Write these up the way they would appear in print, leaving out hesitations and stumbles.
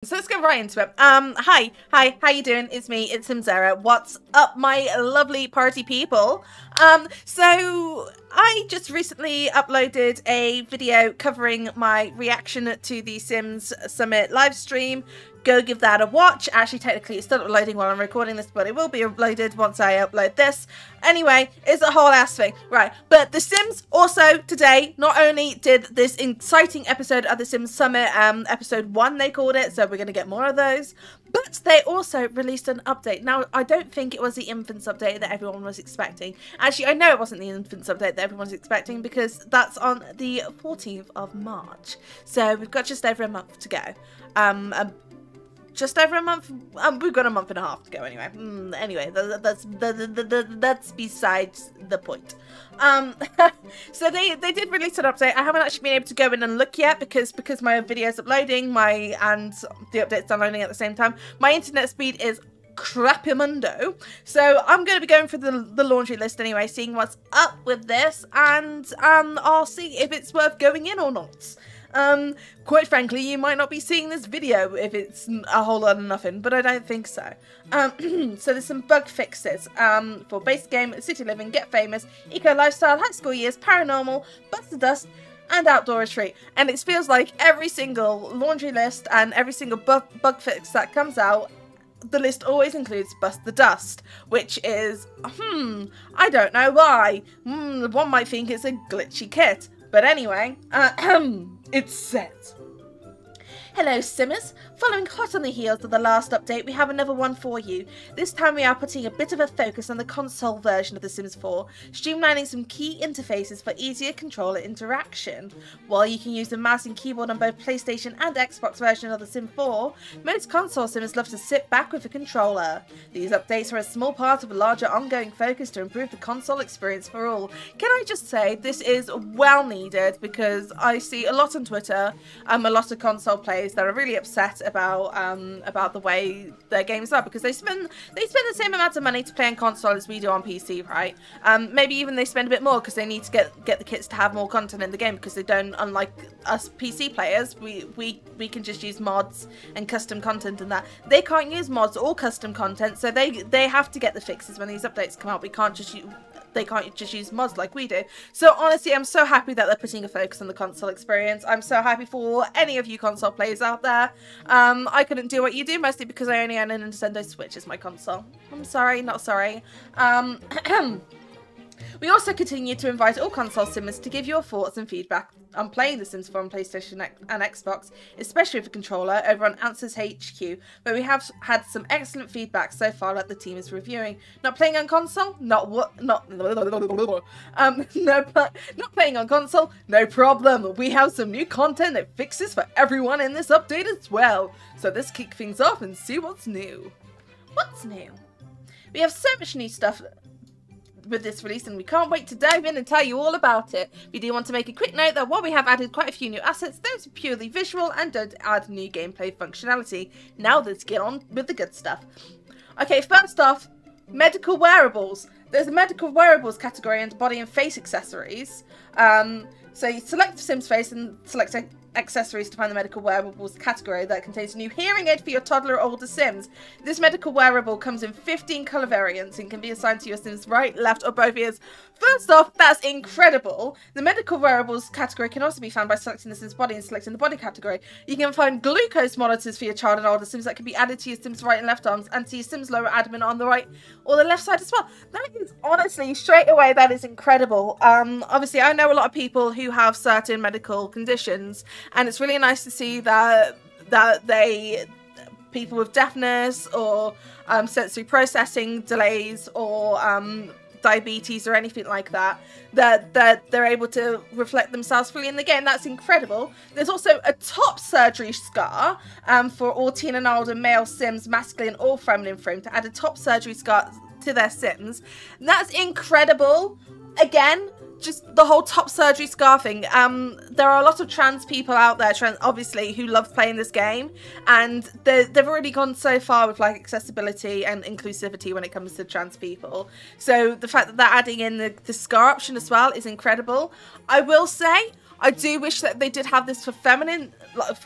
So let's go right into it. Hi, how you doing? It's me, it's Simserra. What's up, my lovely party people? So I just recently uploaded a video covering my reaction to the Sims Summit live stream. Go give that a watch. Actually, technically, it's still uploading while I'm recording this, but it will be uploaded once I upload this. Anyway, it's a whole ass thing. Right, but The Sims also today not only did this exciting episode of the Sims Summit, episode 1 they called it, so we're going to get more of those, but they also released an update. Now, I don't think it was the Infants update that everyone was expecting. Actually, I know it wasn't the Infants update that everyone was expecting because that's on the 14th of March. So we've got just over a month to go. Just over a month. We've got a month and a half to go anyway. Anyway, that's besides the point. So they did release an update. I haven't actually been able to go in and look yet because my video's uploading, and the update's downloading at the same time. My internet speed is crapimundo, so I'm going to be going through the laundry list anyway, seeing what's up with this, and I'll see if it's worth going in or not. Quite frankly, you might not be seeing this video if it's a whole lot of nothing, but I don't think so. So there's some bug fixes for base game, city living, get famous, eco lifestyle, high school years, paranormal, bust the dust, and outdoor retreat. And it feels like every single laundry list and every single bug fix that comes out, the list always includes bust the dust, which is, I don't know why. One might think it's a glitchy kit. But anyway, it's set. Hello Simmers, following hot on the heels of the last update, we have another one for you. This time we are putting a bit of a focus on the console version of The Sims 4, streamlining some key interfaces for easier controller interaction. While you can use the mouse and keyboard on both PlayStation and Xbox version of The Sims 4, most console Simmers love to sit back with a controller. These updates are a small part of a larger ongoing focus to improve the console experience for all. Can I just say, this is well needed because I see a lot on Twitter, a lot of console players that are really upset about the way their games are, because they spend the same amount of money to play on console as we do on PC, right? Maybe even they spend a bit more because they need to get the kits to have more content in the game, because they don't, unlike us PC players, we can just use mods and custom content, and that they can't use mods or custom content, so they have to get the fixes when these updates come out. They can't just use mods like we do. So honestly, I'm so happy that they're putting a focus on the console experience. I'm so happy for any of you console players out there. I couldn't do what you do, mostly because I only own a Nintendo Switch as my console. I'm sorry, not sorry. We also continue to invite all console simmers to give your thoughts and feedback on playing The Sims 4 on PlayStation and Xbox, especially with a controller, over on Answers HQ, where we have had some excellent feedback so far that the team is reviewing. Not playing on console? Not playing on console? No problem. We have some new content that fixes for everyone in this update as well. So let's kick things off and see what's new. What's new? We have so much new stuff with this release, and we can't wait to dive in and tell you all about it. We do want to make a quick note that while we have added quite a few new assets, those are purely visual and don't add new gameplay functionality. Now let's get on with the good stuff. Okay, first off, medical wearables. There's a medical wearables category under body and face accessories. So you select the Sims face and select accessories to find the medical wearables category that contains a new hearing aid for your toddler or older Sims. This medical wearable comes in 15 colour variants and can be assigned to your Sims right, left or both ears. First off, that's incredible. The medical wearables category can also be found by selecting the Sims body and selecting the body category. You can find glucose monitors for your child and older Sims that can be added to your Sims right and left arms and to your Sims lower abdomen on the right or the left side as well. That is honestly, straight away, that is incredible. Obviously, I know a lot of people who have certain medical conditions, and it's really nice to see that people with deafness or sensory processing delays or diabetes or anything like that they're able to reflect themselves fully in the game. That's incredible. There's also a top surgery scar for all teen and older male Sims, masculine or feminine frame, to add a top surgery scar to their Sims. And that's incredible. Again, just the whole top surgery scar thing. There are a lot of trans people out there, obviously, who love playing this game, and they've already gone so far with like accessibility and inclusivity when it comes to trans people. So the fact that they're adding in the scar option as well is incredible. I will say, I do wish that they did have this for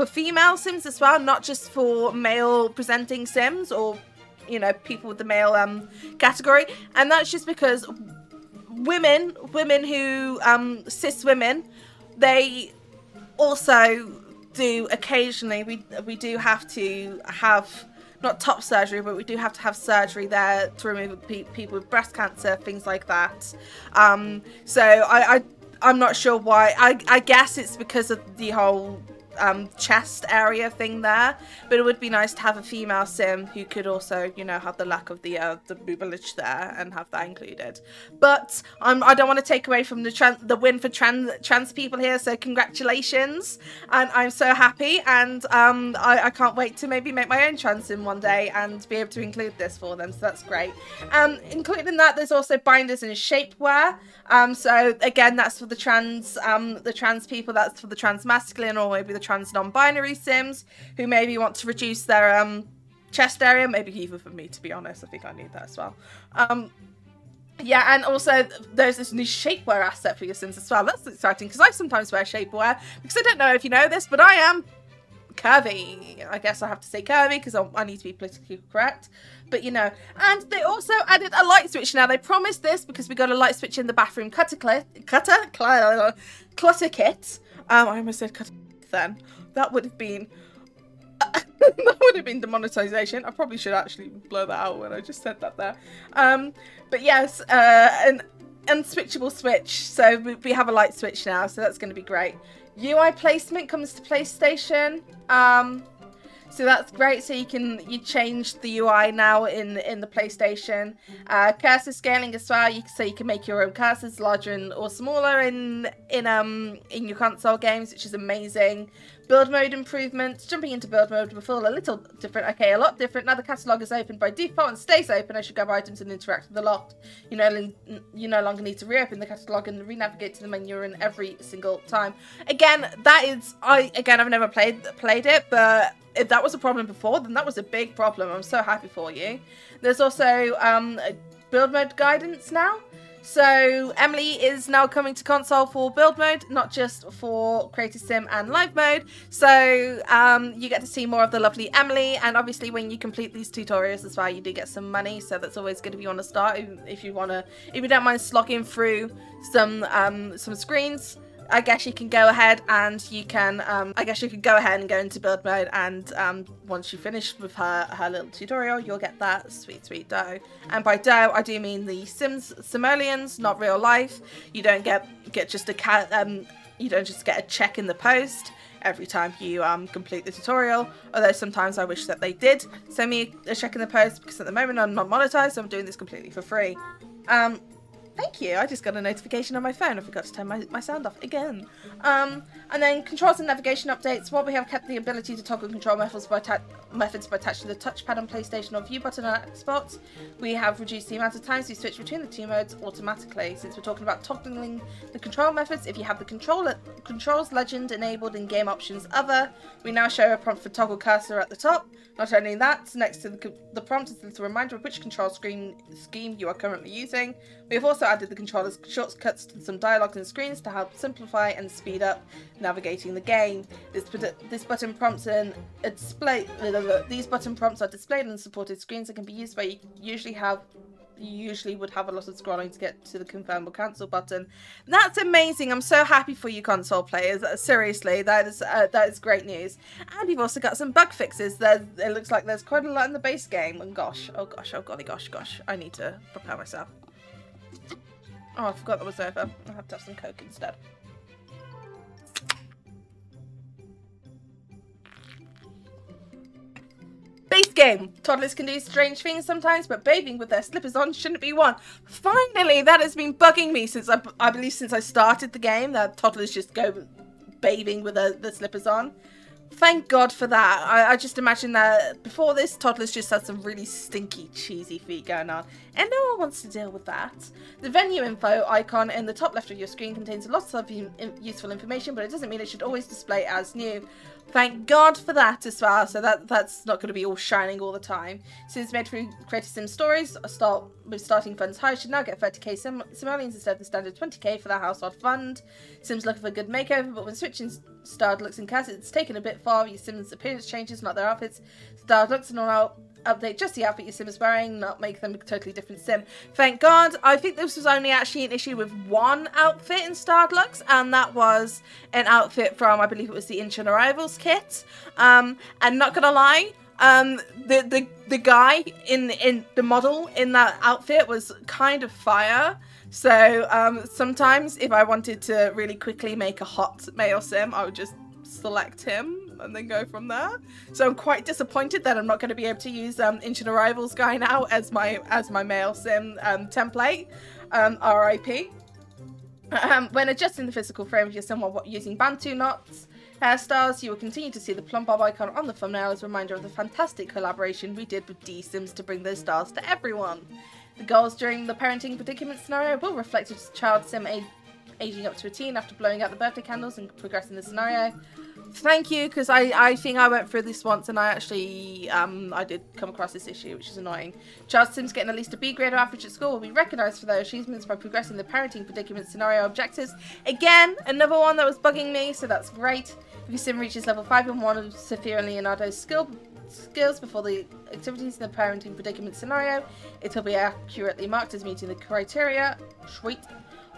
female Sims as well, not just for male presenting Sims or, you know, people with the male category. And that's just because women who cis women, they also do occasionally, we do have to have not top surgery, but we do have to have surgery there to remove people with breast cancer, things like that. So I'm not sure why. I guess it's because of the whole chest area thing there, but it would be nice to have a female sim who could also, you know, have the lack of the boobage there and have that included. But I don't want to take away from the win for trans people here, so congratulations, and I'm so happy, and I can't wait to maybe make my own trans sim one day and be able to include this for them, so that's great. Including that, there's also binders and shapewear. So again, that's for the trans people, that's for the trans masculine or maybe the trans non-binary sims who maybe want to reduce their chest area, maybe even for me, to be honest. I think I need that as well. Yeah, and also there's this new shapewear asset for your sims as well. That's exciting because I sometimes wear shapewear because I don't know if you know this, but I am curvy. I guess I have to say curvy because I need to be politically correct, but you know. And they also added a light switch. Now they promised this because we got a light switch in the bathroom clutter kit. I almost said cutter then. That would have been that would have been demonetization. I probably should actually blow that out when I just said that there. But yes, an unswitchable switch. So we have a light switch now, so that's going to be great. UI placement comes to PlayStation. So that's great. So you change the UI now in the PlayStation. Cursor scaling as well. So you can make your own cursors larger or smaller in your console games, which is amazing. Build mode improvements. Jumping into build mode will feel a little different. Okay, a lot different. Now the catalogue is open by default and stays open as you grab items and interact with the lot. You no longer need to reopen the catalogue and re-navigate to the menu in every single time. Again, I've never played it, but if that was a problem before, then that was a big problem. I'm so happy for you. There's also build mode guidance now. So Emily is now coming to console for build mode, not just for Creative Sim and live mode. So you get to see more of the lovely Emily, and obviously when you complete these tutorials as well, you do get some money. So that's always good if you want to start. If you don't mind slogging through some screens, I guess you can go ahead and go into build mode, and once you finish with her little tutorial, you'll get that sweet dough. And by dough, I do mean the simoleons, not real life. You don't get just you don't just get a check in the post every time you complete the tutorial, although sometimes I wish that they did send me a check in the post, because at the moment I'm not monetized, so I'm doing this completely for free. Thank you. I just got a notification on my phone. I forgot to turn my sound off again. And then controls and navigation updates. While we have kept the ability to toggle control methods by attaching the touchpad on PlayStation or view button on Xbox, we have reduced the amount of times we switch between the two modes automatically. Since we're talking about toggling the control methods, if you have the controls legend enabled in game options other, we now show a prompt for toggle cursor at the top. Not only that, next to the prompt is a little reminder of which control scheme you are currently using. We have also added the controller's shortcuts to some dialogues and screens to help simplify and speed up navigating the game. These button prompts are displayed on supported screens and can be used where you usually would have a lot of scrolling to get to the confirm or cancel button. That's amazing. I'm so happy for you console players. Seriously, that is great news. And you've also got some bug fixes. It looks like there's quite a lot in the base game. And gosh, oh golly gosh, I need to prepare myself. Oh, I forgot that was over. I'll have to have some Coke instead. Base game. Toddlers can do strange things sometimes, but bathing with their slippers on shouldn't be one. Finally, that has been bugging me since I believe since I started the game, that toddlers just go bathing with the slippers on. Thank God for that. I just imagine that before this, toddlers just had some really stinky, cheesy feet going on. And no one wants to deal with that. The venue info icon in the top left of your screen contains lots of useful information, but it doesn't mean it should always display as new. Thank God for that as well, so that's not going to be all shining all the time. Sims made through Creative Sim Stories with starting funds high should now get 30k simoleons instead of the standard 20k for their household fund. Sims looking for a good makeover, but when switching styled looks in cast, it's taken a bit far. Your Sims' appearance changes, not their outfits. Styled looks and all update just the outfit your Sim is wearing, not make them a totally different Sim. Thank God. I think this was only actually an issue with one outfit in Starred Looks, and that was an outfit from, I believe it was the Ancient Arrivals kit. And not gonna lie, the guy in the model in that outfit was kind of fire. So sometimes if I wanted to really quickly make a hot male Sim, I would just select him and then go from there. So I'm quite disappointed that I'm not going to be able to use Ancient Arrivals guy now as my male Sim template. RIP. When adjusting the physical frame of your Sim while using Bantu knots hairstyles, you will continue to see the plump bob icon on the thumbnail as a reminder of the fantastic collaboration we did with D-Sims to bring those styles to everyone. The goals during the parenting predicament scenario will reflect a child Sim aging up to a teen after blowing out the birthday candles and progressing the scenario. Thank you, because I think I went through this once and I actually, I did come across this issue, which is annoying. Child Sims getting at least a B grade or average at school will be recognised for their achievements by progressing the parenting predicament scenario objectives. Again, another one that was bugging me, so that's great. If your Sim reaches level 5 in one of Sophia and Leonardo's skills before the activities in the parenting predicament scenario, it will be accurately marked as meeting the criteria. Sweet.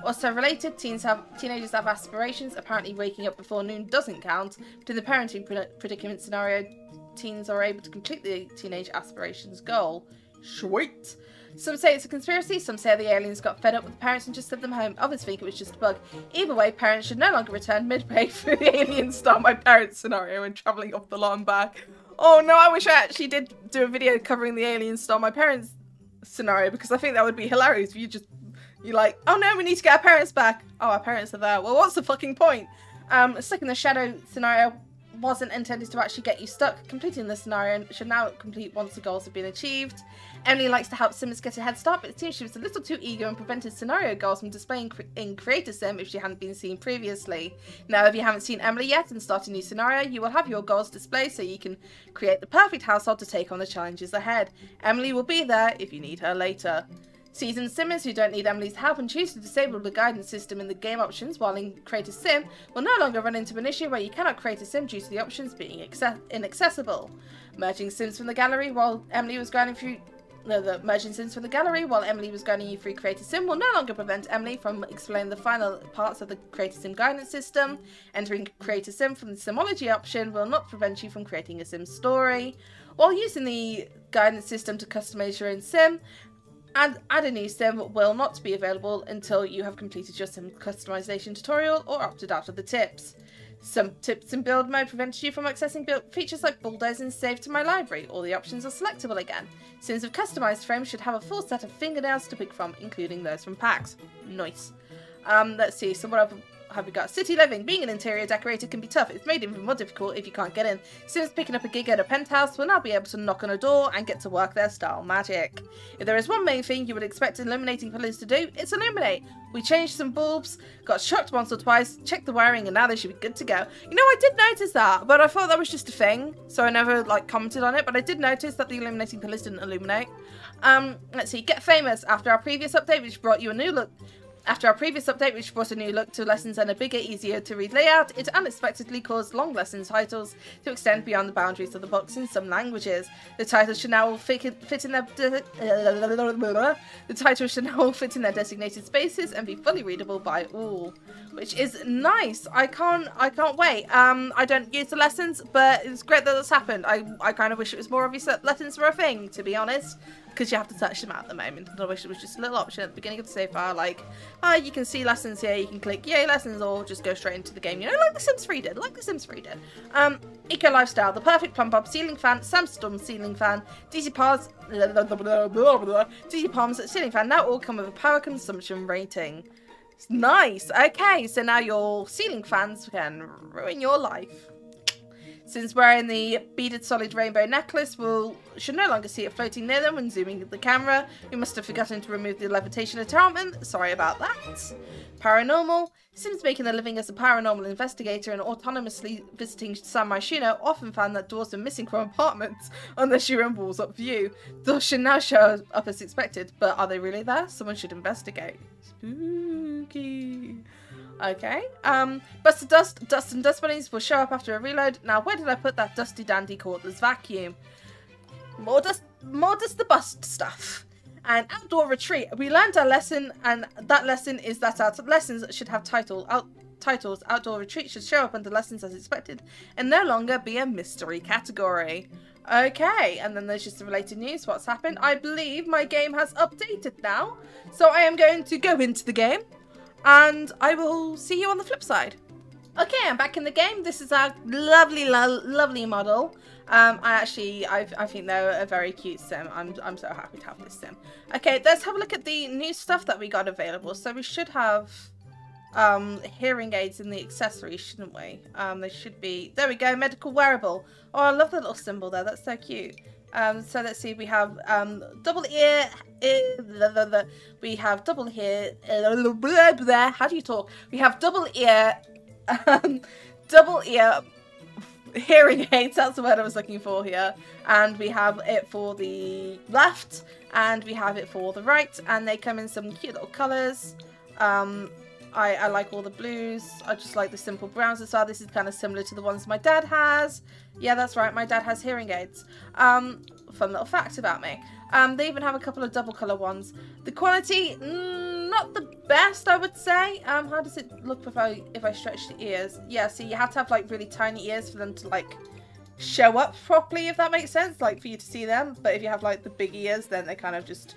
Also related, teenagers have aspirations. Apparently waking up before noon doesn't count, but in the parenting predicament scenario, teens are able to complete the teenage aspirations goal. Sweet! Some say it's a conspiracy, some say the aliens got fed up with the parents and just sent them home. Others think it was just a bug. Either way, parents should no longer return midway through the aliens start my parents scenario and travelling off the lot and back. Oh no, I wish I actually did do a video covering the aliens start my parents scenario, because I think that would be hilarious if you're like, oh no, we need to get our parents back. Oh, our parents are there. Well, what's the fucking point? Stuck in the shadow scenario wasn't intended to actually get you stuck. Completing the scenario should now complete once the goals have been achieved. Emily likes to help Sims get a head start, but it seems she was a little too eager and prevented scenario goals from displaying in Creator Sim if she hadn't been seen previously. Now, if you haven't seen Emily yet and start a new scenario, you will have your goals displayed so you can create the perfect household to take on the challenges ahead. Emily will be there if you need her later. Seasoned Simmers who don't need Emily's help and choose to disable the guidance system in the game options while in Create a Sim will no longer run into an issue where you cannot create a Sim due to the options being inaccessible. Merging Sims from the gallery while Emily was grinding through merging Sims from the gallery while Emily was grinding you through Create a Sim will no longer prevent Emily from explaining the final parts of the Create a Sim guidance system. Entering Create a Sim from the Simology option will not prevent you from creating a Sim story. While using the guidance system to customize your own Sim, and add a new Sim will not be available until you have completed your Sim customization tutorial or opted out of the tips. Some tips in build mode prevent you from accessing build features like bulldozing saved to my library. All the options are selectable again. Sims with customized frames should have a full set of fingernails to pick from, including those from packs. Nice. Let's see, so what have we got? City living. Being an interior decorator can be tough. It's made even more difficult if you can't get in. Sims picking up a gig at a penthouse will now be able to knock on a door and get to work their style magic. If there is one main thing you would expect illuminating pillars to do, it's illuminate. We changed some bulbs, got shocked once or twice, checked the wiring, and now they should be good to go. You know, I did notice that, but I thought that was just a thing, so I never commented on it, but I did notice that the illuminating pillars didn't illuminate. Let's see, get famous. After our previous update, which brought a new look to lessons and a bigger, easier to read layout, it unexpectedly caused long lesson titles to extend beyond the boundaries of the books in some languages. The titles should now all fit in their designated spaces and be fully readable by all, which is nice. I can't wait. I don't use the lessons, but it's great that that's happened. I kind of wish it was more obvious that lessons were a thing, to be honest, because you have to touch them at the moment. And I wish it was just a little option at the beginning of the save file, like, you can see lessons here, you can click yay lessons, or just go straight into the game, you know, like the Sims 3 did, Eco Lifestyle, the perfect plump up ceiling fan, Sandstorm ceiling fan, DC Palms ceiling fan, now all come with a power consumption rating. It's nice. Okay, so now your ceiling fans can ruin your life. Since wearing the beaded solid rainbow necklace should no longer see it floating near them when zooming the camera. We must have forgotten to remove the levitation enchantment. Sorry about that. Paranormal. Sims making a living as a paranormal investigator and autonomously visiting San Myshuno often found that doors were missing from apartments unless you were in walls up view. Doors should now show up as expected, but are they really there? Someone should investigate. Spooky. Okay. Dust and dust bunnies will show up after a reload. Now, where did I put that dusty dandy cordless vacuum? More dust the bust stuff. And outdoor retreat. We learned our lesson, and that lesson is that our lessons should have titles. Outdoor retreat should show up under lessons as expected and no longer be a mystery category. Okay, and then there's just the related news. What's happened? I believe my game has updated now. So I am going to go into the game. And I will see you on the flip side. Okay, I'm back in the game. This is our lovely, lovely model. I think they're a very cute sim. I'm so happy to have this sim. Okay, let's have a look at the new stuff that we got available. So we should have hearing aids in the accessories, shouldn't we? They should be. There we go, medical wearable. Oh, I love the little symbol there. That's so cute. So let's see, we have double ear, we have double ear, how do you talk? We have double ear hearing aids, that's the word I was looking for here. And we have it for the left, and we have it for the right, and they come in some cute little colours. I like all the blues. I just like the simple browns as well. This is kind of similar to the ones my dad has. Yeah, that's right. My dad has hearing aids. Fun little fact about me. They even have a couple of double colour ones. The quality, not the best, I would say. How does it look if I stretch the ears? Yeah, see, you have to have like really tiny ears for them to like show up properly, if that makes sense. Like for you to see them. But if you have like the big ears, then they kind of just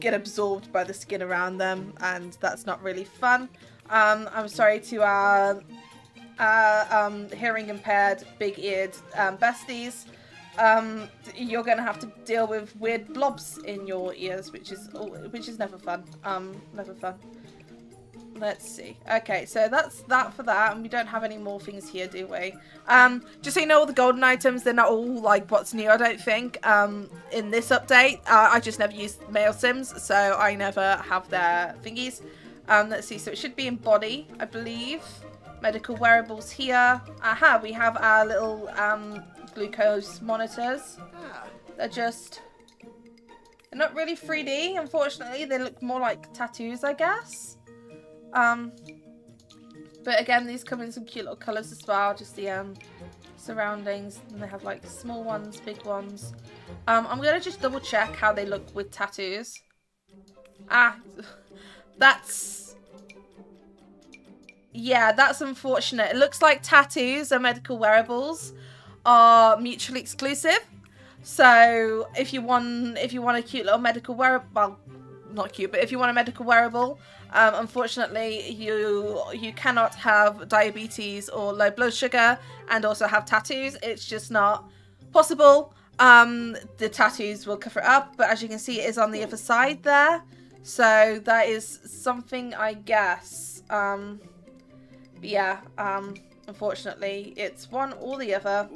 get absorbed by the skin around them, and that's not really fun. I'm sorry to our hearing impaired, big-eared besties. You're gonna have to deal with weird blobs in your ears, which is never fun. Never fun. Let's see. Okay, so that's that for that, and we don't have any more things here, do we? Just so you know, all the golden items, they're not all like what's new, I don't think, in this update. I just never use male sims, so I never have their thingies. Let's see, so it should be in body, I believe. Medical wearables here. Aha, we have our little glucose monitors. They're not really 3D, unfortunately. They look more like tattoos, I guess. But again, these come in some cute little colours as well, just the surroundings, and they have like small ones, big ones. I'm gonna just double check how they look with tattoos. Yeah, that's unfortunate. It looks like tattoos and medical wearables are mutually exclusive. So if you want a cute little medical wearable, well, not cute, but if you want a medical wearable, unfortunately you cannot have diabetes or low blood sugar and also have tattoos. It's just not possible. The tattoos will cover it up, but as you can see, it is on the other side there. So that is something, I guess. But yeah, unfortunately, it's one or the other.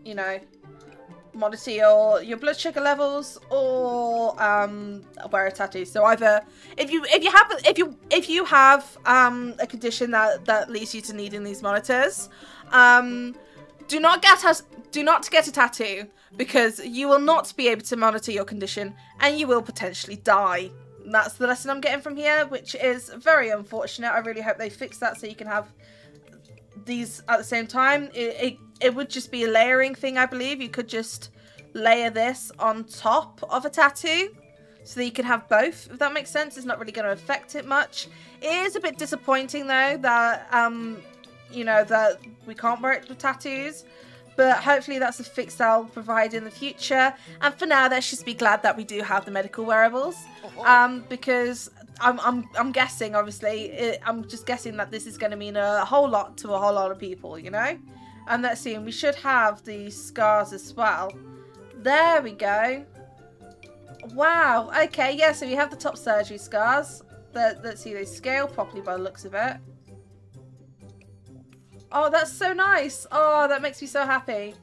You know, monitor your blood sugar levels or wear a tattoo. So either if you have a condition that leads you to needing these monitors, do not get a tattoo, because you will not be able to monitor your condition and you will potentially die. And that's the lesson I'm getting from here, which is very unfortunate. I really hope they fix that so you can have these at the same time. It would just be a layering thing, I believe. You could just layer this on top of a tattoo so that you can have both, if that makes sense. It's not really going to affect it much. It is a bit disappointing though that you know, that we can't wear it with tattoos, but hopefully that's a fix I'll provide in the future. And for now, let's just be glad that we do have the medical wearables, because I'm guessing, obviously, I'm just guessing that this is going to mean a whole lot to a whole lot of people, you know. And let's see, and we should have the scars as well. There we go. Wow. Okay, yeah, so we have the top surgery scars. Let's see, they scale properly by the looks of it. Oh, that's so nice. Oh, that makes me so happy.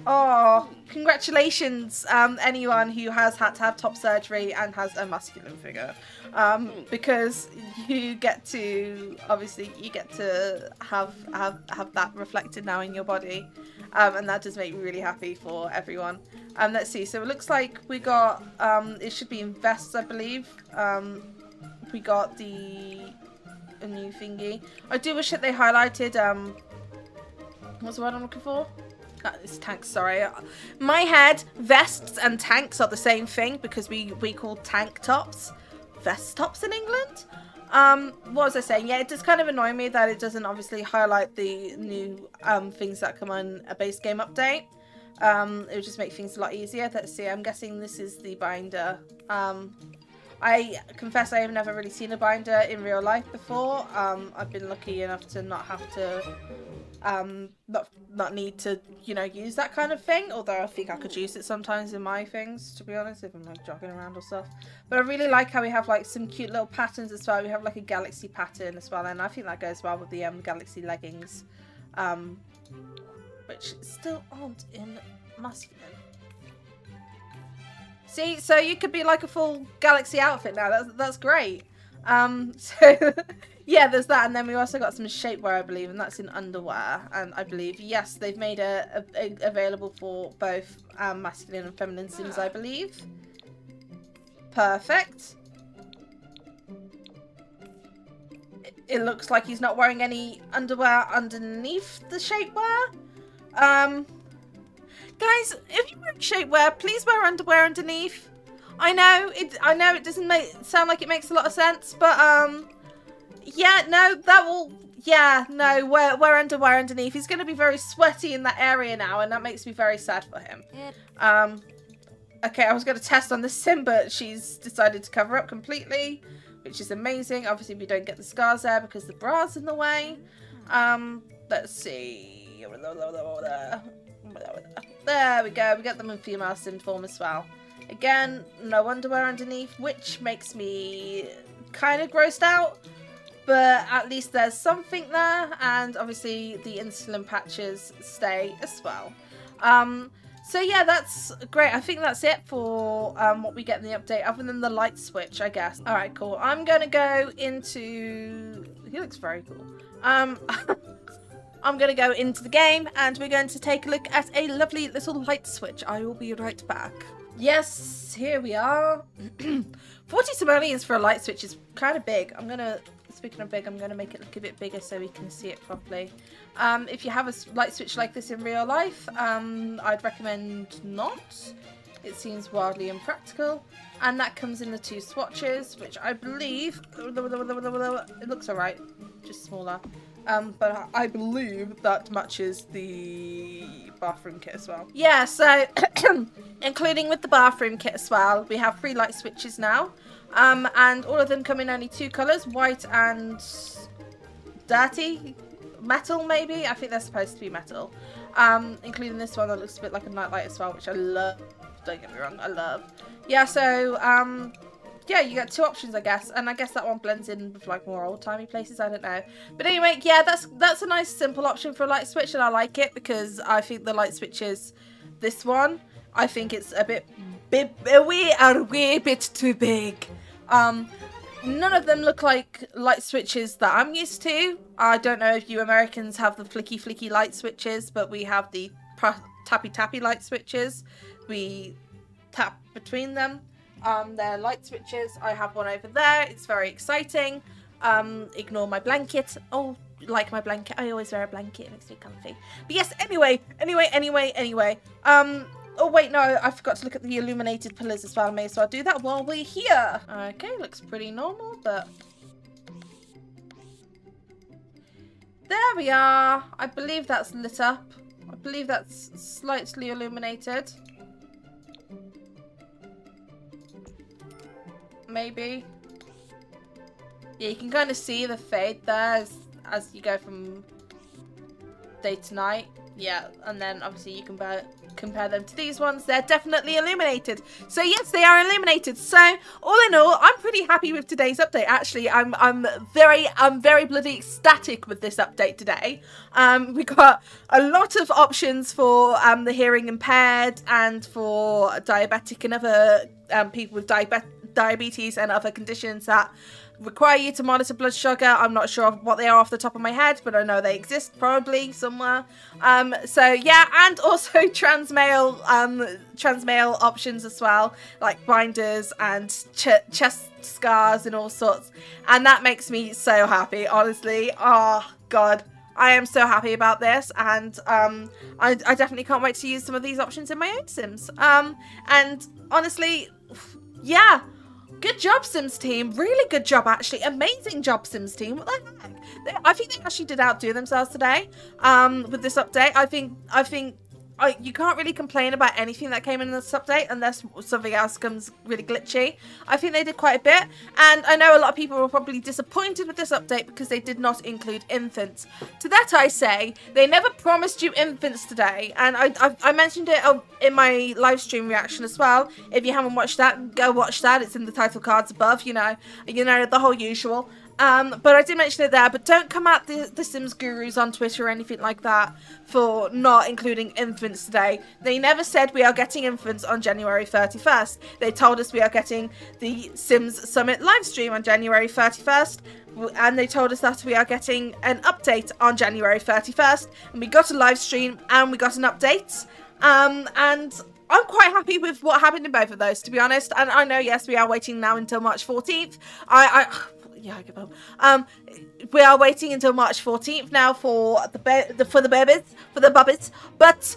Oh, congratulations, anyone who has had to have top surgery and has a masculine figure. Because you get to, obviously, you get to have that reflected now in your body. And that does make me really happy for everyone. Let's see, so it looks like we got, it should be in vests, I believe. We got a new thingy. I do wish that they highlighted, what's the word I'm looking for? It's tanks, sorry. My head, vests and tanks are the same thing because we call tank tops vest tops in England. What was I saying? Yeah, it does kind of annoy me that it doesn't obviously highlight the new things that come on a base game update. It would just make things a lot easier. Let's see, I'm guessing this is the binder. I confess I have never really seen a binder in real life before. I've been lucky enough to not have to not need to, you know, use that kind of thing, although I think I could use it sometimes in my things, to be honest, if I'm like jogging around or stuff. But I really like how we have like some cute little patterns as well. We have like a galaxy pattern as well, and I think that goes well with the galaxy leggings, which still aren't in masculine. See, so you could be like a full galaxy outfit now. That's great. So yeah, there's that, and then we also got some shapewear, I believe, and that's in underwear. And I believe, yes, they've made a available for both masculine and feminine Sims, I believe. Perfect. It looks like he's not wearing any underwear underneath the shapewear. Guys, if you're wearing shapewear, please wear underwear underneath. I know it doesn't sound like it makes a lot of sense, but yeah, no, wear underwear underneath. He's going to be very sweaty in that area now, and that makes me very sad for him. Okay, I was going to test on the Sim, but she's decided to cover up completely, which is amazing. Obviously, we don't get the scars there because the bra's in the way. Let's see. There we go. We get them in female Sim form as well. Again, no underwear underneath, which makes me kind of grossed out. But at least there's something there. And obviously the insulin patches stay as well. So yeah, that's great. I think that's it for what we get in the update, other than the light switch, I guess. Alright, cool. I'm going to go into... He looks very cool. I'm going to go into the game and we're going to take a look at a lovely little light switch. I will be right back. Yes, here we are. 40 simoleons for a light switch is kind of big. Speaking of big, I'm going to make it look a bit bigger so we can see it properly. If you have a light switch like this in real life, I'd recommend not. It seems wildly impractical. And that comes in the 2 swatches, which I believe... It looks alright, just smaller. But I believe that matches the bathroom kit as well. Yeah, so including with the bathroom kit as well, we have 3 light switches now. And all of them come in only 2 colours, white and dirty metal maybe. I think they're supposed to be metal. Including this one that looks a bit like a nightlight as well, which I love. Don't get me wrong, I love. Yeah, so yeah, you get 2 options, I guess, and I guess that one blends in with like more old-timey places. I don't know, but anyway, yeah, that's a nice simple option for a light switch, and I like it because I think the light switches, this one, I think it's a wee bit too big. None of them look like light switches that I'm used to. I don't know if you Americans have the flicky light switches, but we have the tappy light switches. We tap between them. They're light switches. I have one over there. It's very exciting. Ignore my blanket. Oh, like my blanket. I always wear a blanket. It makes me comfy. But yes, anyway. Oh wait, no, I forgot to look at the illuminated pillars as well. I may as well do that while we're here. Okay, looks pretty normal, but... There we are. I believe that's lit up. I believe that's slightly illuminated. Maybe. Yeah, you can kind of see the fade there as you go from day to night. Yeah, and then obviously you can compare them to these ones. They're definitely illuminated. So yes, they are illuminated. So all in all, I'm pretty happy with today's update. Actually, I'm very bloody ecstatic with this update today. We got a lot of options for the hearing impaired and for diabetic and other people with diabetes and other conditions that require you to monitor blood sugar. I'm not sure what they are off the top of my head, but I know they exist probably somewhere. So yeah, and also trans male options as well, like binders and chest scars and all sorts. And that makes me so happy, honestly. Oh god, I am so happy about this, and I definitely can't wait to use some of these options in my own Sims. And honestly, yeah. Good job, Sims team. Really good job, actually. Amazing job, Sims team. What the heck? I think they actually did outdo themselves today with this update. I think you can't really complain about anything that came in this update unless something else comes really glitchy. I think they did quite a bit, and I know a lot of people were probably disappointed with this update because they did not include infants. To that I say, they never promised you infants today, and I mentioned it in my live stream reaction as well. If you haven't watched that, go watch that. It's in the title cards above, you know, the whole usual. But I did mention it there, but don't come at the Sims gurus on Twitter or anything like that for not including infants today. They never said we are getting infants on January 31st. They told us we are getting the Sims Summit livestream on January 31st, and they told us that we are getting an update on January 31st, and we got a live stream and we got an update, and I'm quite happy with what happened in both of those, to be honest. And I know, yes, we are waiting now until March 14th. Yeah, I give up. We are waiting until March 14th now for the bubbies, but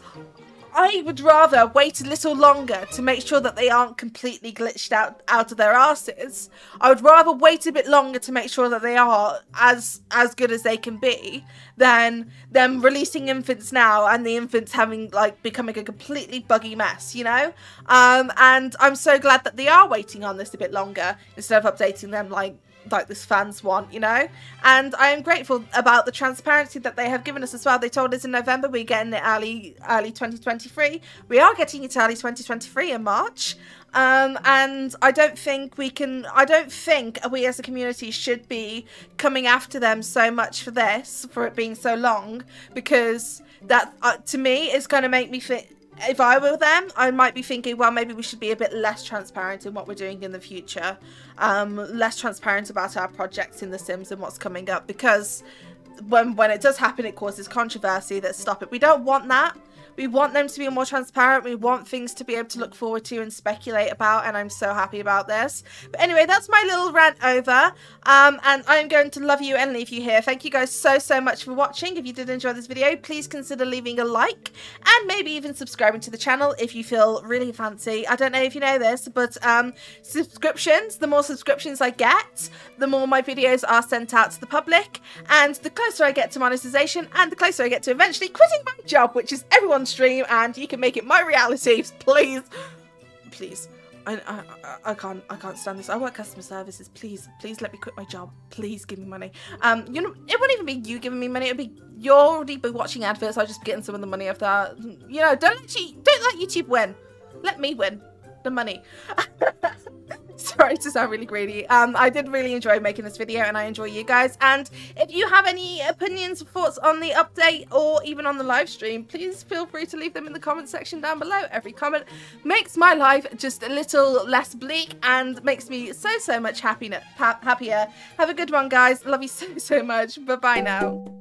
I would rather wait a little longer to make sure that they aren't completely glitched out of their arses. I would rather wait a bit longer to make sure that they are as good as they can be than them releasing infants now and the infants becoming a completely buggy mess, you know? And I'm so glad that they are waiting on this a bit longer instead of updating them like this fans want, you know. And I am grateful about the transparency that they have given us as well. They told us in November we're getting it early 2023. We are getting it early 2023 in March. And I don't think we as a community should be coming after them so much for it being so long, because that to me is going to make me think, if I were them, I might be thinking, well, maybe we should be a bit less transparent in what we're doing in the future. Less transparent about our projects in The Sims and what's coming up, because when it does happen, it causes controversy. That stop it. We don't want that. We want them to be more transparent. We want things to be able to look forward to and speculate about, and I'm so happy about this. But anyway, that's my little rant over, and I'm going to love you and leave you here. Thank you guys so much for watching. If you did enjoy this video, please consider leaving a like and maybe even subscribing to the channel if you feel really fancy. I don't know if you know this, but subscriptions, the more subscriptions I get, the more my videos are sent out to the public, and the closer I get to monetization, and the closer I get to eventually quitting my job, which is everyone's stream, and you can make it my reality. Please I can't stand this. I work customer services. Please let me quit my job. Please give me money. You know, it wouldn't even be you giving me money. It'd be you'll already be watching adverts. I'll just be getting some of the money of that. You know, don't let YouTube win. Let me win the money. Sorry to sound really greedy. I did really enjoy making this video, and I enjoy you guys. And if you have any opinions or thoughts on the update or even on the live stream, please feel free to leave them in the comment section down below. Every comment makes my life just a little less bleak and makes me so much happier. Have a good one, guys. Love you so much. Bye bye now.